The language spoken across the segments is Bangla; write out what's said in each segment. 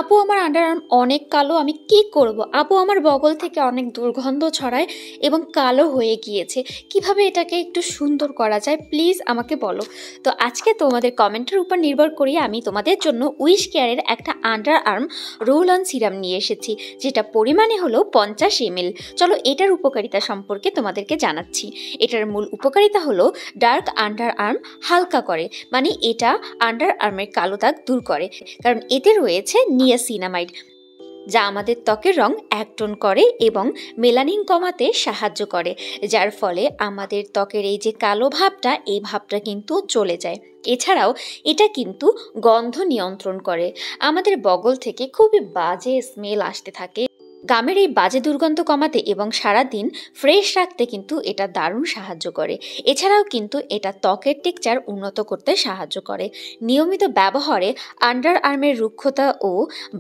আপু আমার আন্ডারআর্ম অনেক কালো, আমি কি করব? আপু আমার বগল থেকে অনেক দুর্গন্ধ ছড়ায় এবং কালো হয়ে গিয়েছে। কিভাবে এটাকে একটু সুন্দর করা যায় প্লিজ আমাকে বলো। তো আজকে তোমাদের কমেন্টের উপর নির্ভর করে আমি তোমাদের জন্য উইশ কেয়ারের একটা আন্ডারআর্ম রোল অন সিরাম নিয়ে এসেছি, যেটা পরিমাণে হলো 50 ml। চলো এটার উপকারিতা সম্পর্কে তোমাদেরকে জানাচ্ছি। এটার মূল উপকারিতা হলো ডার্ক আন্ডারআর্ম হালকা করে, মানে এটা আন্ডারআর্মের কালো দাগ দূর করে, কারণ এতে রয়েছে নিয়াসিনামাইড, যা আমাদের ত্বকের রং একটোন করে এবং মেলানিন কমাতে সাহায্য করে, যার ফলে আমাদের ত্বকের এই যে কালো ভাবটা, এই ভাবটা কিন্তু চলে যায়। এছাড়াও এটা কিন্তু গন্ধ নিয়ন্ত্রণ করে। আমাদের বগল থেকে খুবই বাজে স্মেল আসতে থাকে, গামের এই বাজে দুর্গন্ধ কমাতে এবং সারাদিন ফ্রেশ রাখতে কিন্তু এটা দারুণ সাহায্য করে। এছাড়াও কিন্তু এটা ত্বকের টেক্সচার উন্নত করতে সাহায্য করে। নিয়মিত ব্যবহারে আন্ডারআর্মের রুক্ষতা ও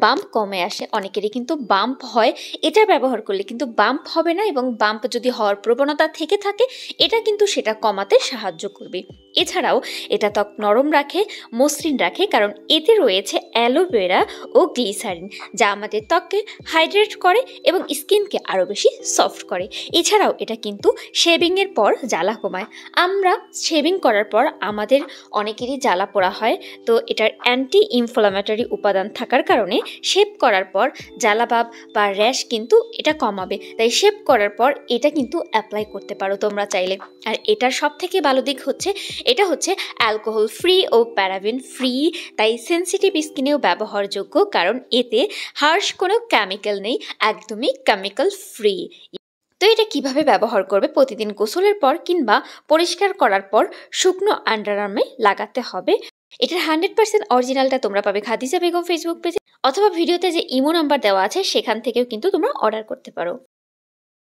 বাম্প কমে আসে। অনেকেরই কিন্তু বাম্প হয়, এটা ব্যবহার করলে কিন্তু বাম্প হবে না, এবং বাম্প যদি হওয়ার প্রবণতা থেকে থাকে এটা কিন্তু সেটা কমাতে সাহায্য করবে। এছাড়াও এটা ত্বক নরম রাখে, মসৃণ রাখে, কারণ এতে রয়েছে অ্যালোভেরা ও গ্লিসারিন, যা আমাদের ত্বককে হাইড্রেট করে এবং স্কিনকে আরও বেশি সফট করে। এছাড়াও এটা কিন্তু শেভিংয়ের পর জ্বালা কমায়। আমরা শেভিং করার পর আমাদের অনেকেরই জ্বালা পোড়া হয়, তো এটার অ্যান্টি ইনফ্লামেটরি উপাদান থাকার কারণে শেভ করার পর জ্বালাভাব বা র্যাশ কিন্তু এটা কমাবে। তাই শেভ করার পর এটা কিন্তু অ্যাপ্লাই করতে পারো তোমরা চাইলে। আর এটার সব থেকে ভালো দিক হচ্ছে এটা হচ্ছে অ্যালকোহল ফ্রি ও প্যারাবেন ফ্রি, তাই সেন্সিটিভ স্কিনেও ব্যবহারযোগ্য, কারণ এতে হার্শ কোনো কেমিক্যাল নেই, একদমই কেমিক্যাল ফ্রি। তো এটা কিভাবে ব্যবহার করবে? প্রতিদিন গোসলের পর কিংবা পরিষ্কার করার পর শুকনো আন্ডারআর্মে লাগাতে হবে। এটার 100% অরিজিনালটা তোমরা পাবে খাদিজা বেগম ফেসবুক পেজে, অথবা ভিডিওতে যে ইমো নাম্বার দেওয়া আছে সেখান থেকেও কিন্তু তোমরা অর্ডার করতে পারো।